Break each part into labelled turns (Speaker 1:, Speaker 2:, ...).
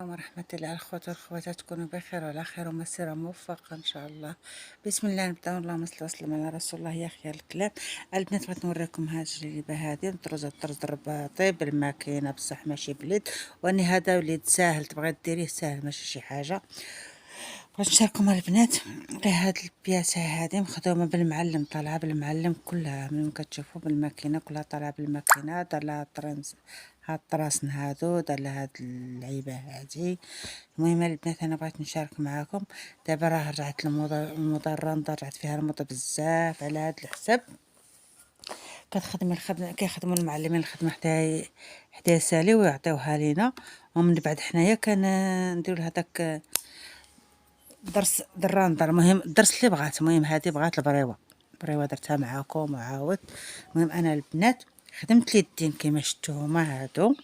Speaker 1: ورحمة الله الأخوات والأخوات، تكونوا بخير وعلى خير ومسيرة موفقة إن شاء الله. بسم الله نبدأ. اللهم صل وسلم على رسول الله يا خير الكلام. البنات بغيت نوريكم هاد الجليبة هادي نطرز الرباطي بالماكينة بصح ماشي بليد، واني هذا وليد ساهل، تبغي ديريه ساهل ماشي شي حاجة. بغيت نشارككم البنات غير هاد البياسة هادي مخدومة بالمعلم، طالعة بالمعلم كلها من كتشوفوا بالماكينة كلها طالعة بالماكينة. دار لها الطرنس هاد الطراسن هادو، دار لها هاد اللعيبة هادي. المهم البنات انا بغيت نشارك معاكم. دابا راه رجعت الموضة الرندا، رجعت فيها الموضة بزاف على هاد الحساب. كتخدم الخدمة، كيخدموا المعلمين الخدمة حتى سالي ويعطيوها لينا، ومن بعد حنايا نديرو هذاك درس دران. المهم الدرس اللي بغات، المهم هذه بغات البريوه درتها معاكم وعاود. المهم انا البنات خدمت اليدين كما شفتوا هما هادو،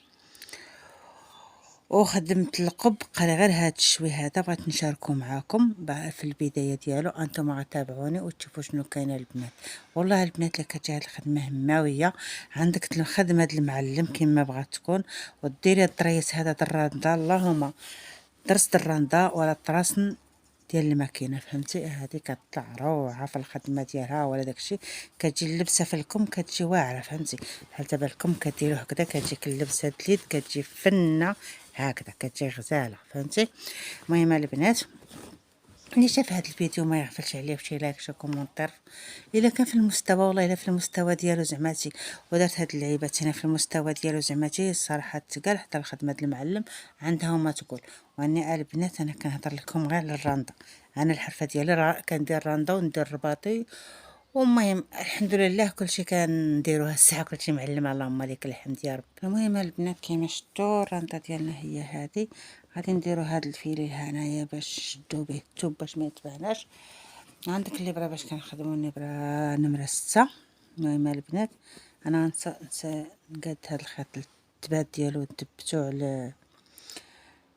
Speaker 1: وخدمت القب قال غير هاد الشوي هذا بغيت نشاركو معاكم في البدايه ديالو. انتم غتابعوني وتشوفوا شنو كاين البنات. والله البنات اللي كتجي هاد الخدمه هماويه، عندك الخدمه د المعلم كما بغات تكون، وديري الطريس هذا دراندا، اللهم درس دراندا ولا طراسن ديال الماكينه، فهمتي؟ هذه كطلع روعه في الخدمه ديالها ولا داكشي. كتجي اللبسه في الكم كتجي واعره، فهمتي؟ بحال دابا الكم كديروه هكذا كتجيك اللبسه اليد كتجي فنه هكذا، كتجي غزاله، فهمتي؟ المهم البنات اللي شاف هذا الفيديو ما يغفلش عليه بشي لايك شي كومونتير الا كان في المستوى، والله الا في المستوى ديالو زعماتي، ودرت هاد اللعيبات هنا في المستوى ديالو زعماتي الصراحه تقال حتى الخدمه د المعلم عندها ما تقول. واني البنات انا كنهضر لكم غير للرنده، انا الحرفه ديالي كندير رنده وندير رباطي. والمهم الحمد لله كلشي كنديروها الساعه، كلشي معلم اللهم لك الحمد يا رب. المهم البنات كيما شفتوا الرنده ديالنا هي هذه. غادي نديرو هاد الفيلي هنايا باش نشدو به الثوب باش ما يتباناش. عندك الابره باش كنخدمو الابره نمره 6. المهم البنات انا نقاد هاد الخيط التبات ديالو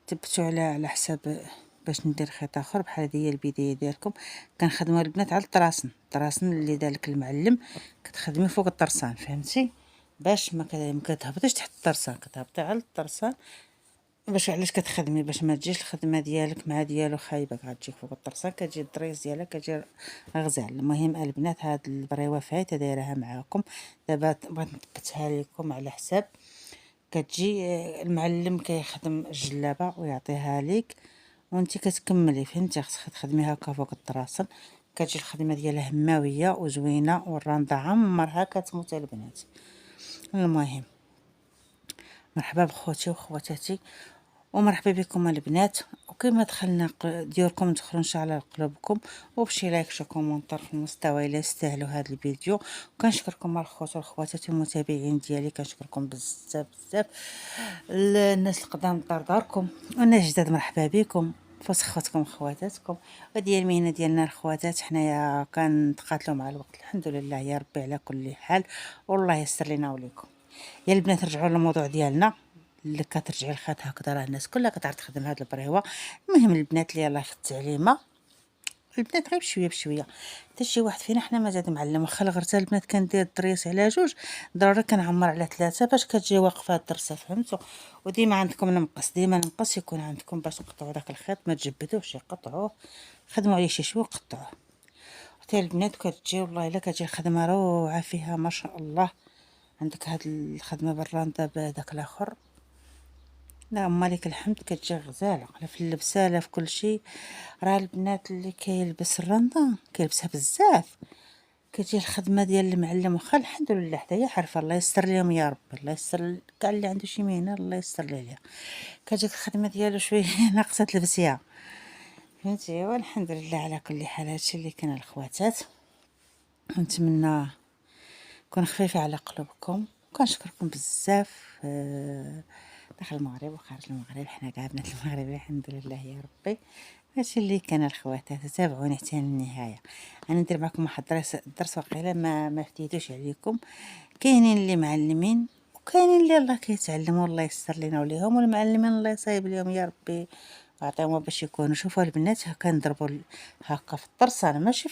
Speaker 1: تبتو على حساب باش ندير خيط اخر. بحال هذه هي البدايه ديالكم. كنخدموا البنات على الطراسن اللي دالك المعلم، كتخدمي فوق الطرسان، فهمتي؟ باش ما كتهبطيش تحت الطرسان، كتهبطي على الطرسان. باش علاش كتخدمي؟ باش ما تجيش الخدمه ديالك مع ديالو خايبه، كتجيك فوق الطرسان كتجي الدريس ديالها كتجي غزال. المهم البنات هاد البريوه فايته دايرها معاكم. دابا بغيت نثبتها لكم على حساب. كتجي المعلم كيخدم الجلابه ويعطيها ليك وانت كتكملي، فهمتي؟ خصك تخدمي هكا فوق الطراسن. كتجي الخدمه ديالها هماويه وزوينه، والرنده عمرها كتموت البنات. المهم مرحبا بخوتي وخواتاتي ومرحبا بكم البنات. وكما دخلنا ديوركم تدخلوا ان شاء الله لقلوبكم، وبشي لايك شي كومونتير في المستوى الا يستاهلوا هذا الفيديو. وكنشكركم الخوت والخواتات المتابعين ديالي، كنشكركم بزاف بزاف. الناس القدام داركم والناس الجداد مرحبا بكم فوسط خواتكم خواتاتكم. وديال المهنه ديالنا الخواتات حنايا كنتقاتلوا مع الوقت، الحمد لله يا ربي على كل حال، والله يسر لنا وليكم. يا البنات رجعوا للموضوع ديالنا. اللي كترجعي الخيط هكذا راه الناس كلها كتعرف تخدم هاد البريوه. المهم البنات اللي يلاه في التعليمه، البنات غير بشويه بشويه، حتى شي واحد فينا حنا ما زاد معلم. واخا الغرزه البنات كندير الدريس على جوج، ضروري كنعمر على 3 باش كتجي واقفه الدرسه، فهمتوا؟ وديما عندكم المقص، ديما المقص يكون عندكم باش تقطعوا داك الخيط، ما تجبدوش، يقطعوه، خدموا عليه شي شويه قطعوه. حتى البنات كتجي والله الا كتجي الخدمه روعه فيها ما شاء الله. عندك هاد الخدمه بالراندا بداك الاخر، اللهم لك الحمد، كتجي غزاله لا في اللبسه لا في كل شيء. راه البنات اللي كيلبس الرندا كيلبسها بزاف. كتجي الخدمه ديال المعلم واخا الحمد لله حتى هي حرفه، الله يستر لهم يا رب، الله يستر كاع اللي عنده شي مهنه الله يستر ليه. كتجيك الخدمه ديالو شويه ناقصه تلبسيها، فهمتي؟ والحمد لله على كل حال. هادشي اللي كان الخواتات، نتمنى كون خفيفه على قلوبكم. كنشكركم بزاف داخل المغرب وخارج المغرب، حنا كاع بنات المغرب الحمد لله يا ربي. هادشي اللي كان الخواتات، تابعوني حتى للنهايه. انا ندير معكم واحد الدرس واقيلا ما فتيتوش عليكم. كاينين اللي معلمين وكاينين اللي الله كيتعلموا، الله يستر لينا وليهم، والمعلمين الله يصايب لهم يا ربي ويعطيهم باش يكونوا. شوفوا البنات هكا نضربوا هكا في الطرسان، ماشي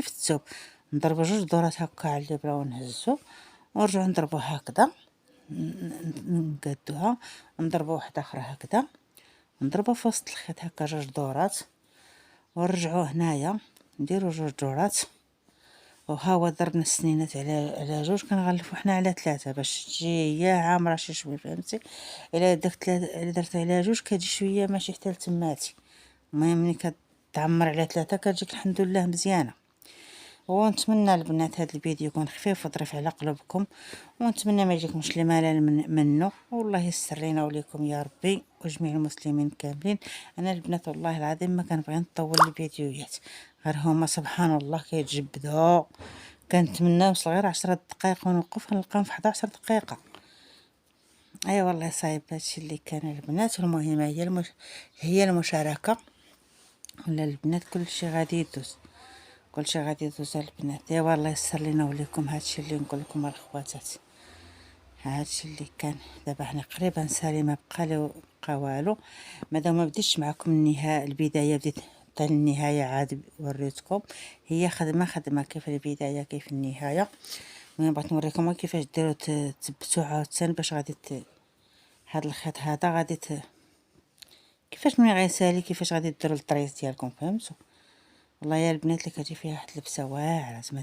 Speaker 1: في الثوب. نضربوا جوج دورات هكا على الابره ونهزو ونرجعوا نضربوا هكذا، نقادوها، نضربوا واحده اخرى هكذا نضربو في وسط الخيط هكا 2 دورات ونرجعو هنايا نديرو 2 دورات. وها هو ضربنا السنينات على 2 كنغلفو حنا على 3 باش تجي هي عامره شي شويه، فهمتي؟ الا درت على 2 كتجي شويه ماشي حتى لتماتي. المهم ملي كتعمر على 3 كتجيك الحمد لله مزيانه. ونتمنى البنات هذا الفيديو يكون خفيف وظريف على قلوبكم، ونتمنى ما يجيكمش الملل منه، والله يسر لينا وليكم يا ربي وجميع المسلمين كاملين. انا البنات والله العظيم ما كنبغي نطول الفيديوهات، غير هما سبحان الله كيتجبدوا. كنتمنى نوصل غير 10 دقائق ونوقف نلقاهم في 11 دقيقه. اي والله صايب هادشي اللي كان البنات. المهم هي المشاركه، ولا البنات كلشي غادي يدوز، كلشي غادي يدوز البنات. ايوا الله يسر لينا وليكم. هادشي اللي نقول لكم الخواتات، هادشي اللي كان. دابا حنا قريبا سالي بقى والو. مادام ما بديتش معكم البدايه، بديت حتى النهايه عاد وريتكم. هي خدمه كيف البدايه كيف النهايه. المهم بغيت نوريكم كيفاش ديروا تثبتوا عاوتاني باش غادي هاد الخيط هذا غادي كيفاش ملي غيسالي كيفاش غادي ديروا الطريز ديالكم، فهمتوا؟ والله يا البنات اللي كتجي فيها واحد اللبسه واعره، زعما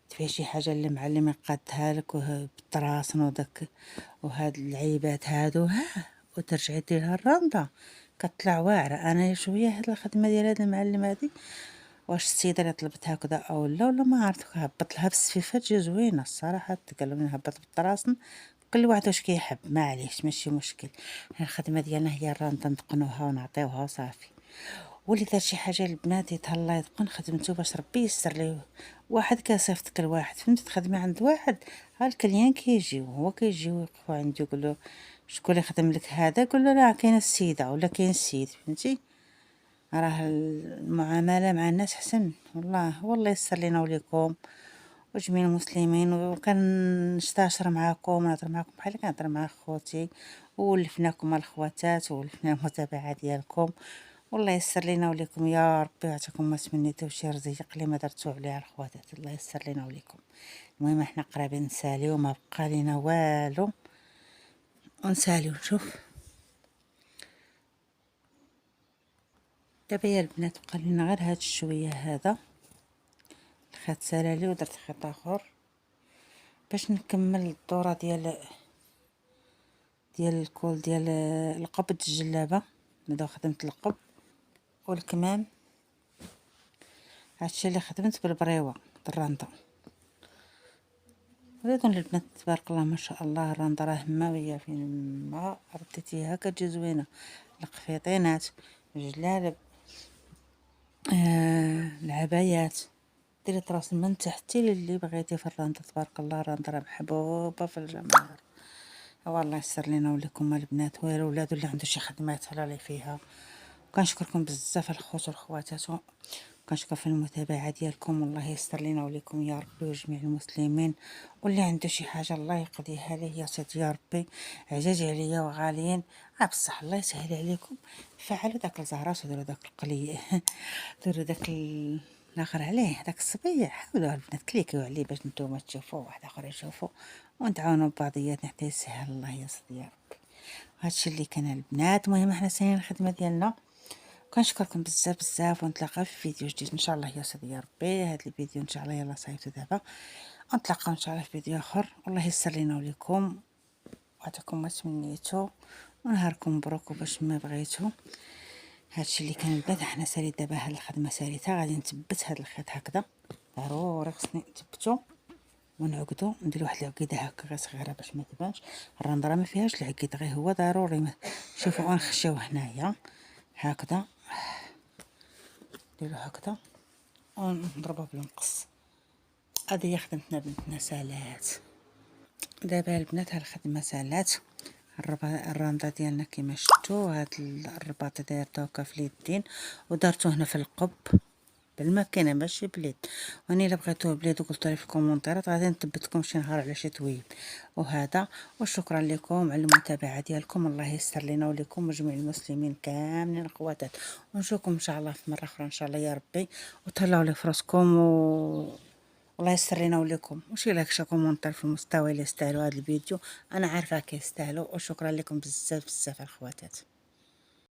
Speaker 1: فيها شي حاجه اللي معلم يقادها لك بالطراسن وداك وهاد العيبات هادو، وترجعي ديرها الرنده كتطلع واعره. انا شويه هاد الخدمه ديال هاد المعلم هادي، واش السيده اللي طلبت هكذا او لا ما عرفت، هبط لها بالسفيفه تجي زوينه الصراحه. قالوا لي هبط بالطراسن، كل واحد واش كيحب، معليش ماشي مشكل. الخدمه ديالنا هي الرنده نتقنوها ونعطيوها وصافي. واللي دار شي حاجه البنات يتهلا يتقن خدمته باش ربي يسر ليه. واحد كيصيفط كل واحد، فهمتي؟ تخدمي عند واحد ها الكليان كيجيو، هو كيجيو يوقفوا عنده يقولوا شكون اللي خدم لك هذا، يقول له لا كاينه السيده ولا كاين السيد، فهمتي؟ راه المعامله مع الناس حسن. والله يسر لينا وليكم وجميع المسلمين. وكنستاشر معاكم ونهضر معاكم بحال اللي كنهضر مع خوتي، ولفناكم الخواتات ولفنا المتابعه ديالكم. والله يسر لينا وليكم يا ربي ويعطيكم ما تمنيتو شي رزق اللي ما درتو عليها الخواتات. الله يسر لينا وليكم. المهم احنا قرابين نساليو، ما بقى لينا والو ونساليو. نشوف دابا يا البنات بقى لينا غير هاد الشويه هذا الخيط سالالي، ودرت خيط اخر باش نكمل الدوره ديال الكول ديال القبض الجلابه. هذا خدمت القب والكمام، هادشي اللي خدمت بالبريوه الرنده. ولكن البنات تبارك الله ما شاء الله الرنده راه هماويه، فين ما رديتيها كتجي زوينه. القفيطينات، الجلالب، العبايات، ديري طراس من تحت اللي بغيتي في الرنده. تبارك الله الرنده راه محبوبه في الجماهير. والله يسر لينا ولكم البنات والولاد اللي عنده شي خدمه يتهلا لي فيها. كنشكركم بزاف الخوت والخواتات، كنشكر في المتابعه ديالكم. والله يسر لينا وليكم يا ربي وجميع المسلمين. واللي عنده شي حاجه الله يقضيها ليه يا سيدي يا ربي. عزاز عليا وغاليين بصح الله يسهل عليكم. فعلوا داك الزهراس وديروا داك القلي ديروا داك الاخر عليه داك الصبيح. حاولوا البنات كليكيو عليه باش نتوما تشوفوا واحد اخر يشوفوا، ونتعاونوا ببعضياتنا حتى يسهل الله يا سيدي يا ربي. هادشي اللي كان البنات. المهم حنا سايرين الخدمه ديالنا. كنشكركم بزاف بزاف، ونتلاقاو في فيديو جديد ان شاء الله يا سيدي يا ربي. هذا الفيديو ان شاء الله يلا صايبتو دابا، نتلاقاو ان شاء الله في فيديو اخر. والله يسر لينا وليكم وعطاكم ما تمنيتو، ونهاركم مبروك وباش ما بغيتو. هادشي اللي كان البنات. حنا سالي دابا هاد الخدمه ساليتها، غادي نثبت هاد الخيط هكذا ضروري خصني نثبتو ونعقدو. ندير واحد العقيده هكا غير صغيره باش ما تبانش. الرنده راه ما فيهاش العقيد، غير هو ضروري شوفوا غنخشيو هنايا هكذا، نديرو هكذا ونضربو بالمقص. هذه هي خدمتنا بنتنا سالات. دابا البنات ها الخدمه سالات. الرنده ديالنا كما شفتوا، هاد الرباط دايرته هكا في اليدين ودرتو هنا في القب بالماكينه ماشي بليد. وانا الا بغيتوه بليد وقلتوا لي في الكومونتيرات غادي نثبتكم شي نهار على شي تويب وهذا. وشكرا لكم على المتابعه ديالكم. الله يسر لنا ولكم وجميع المسلمين كاملين اخواتات. ونشوفكم ان شاء الله في مره اخرى ان شاء الله يا ربي. وتهلاو لي فراسكم والله يسر لنا ولكم. وشي لايك شي كومونتير في المستوى اللي يستاهلوا هذا الفيديو، انا عارفه كيستاهلوا. وشكرا لكم بزاف بزاف اخواتات.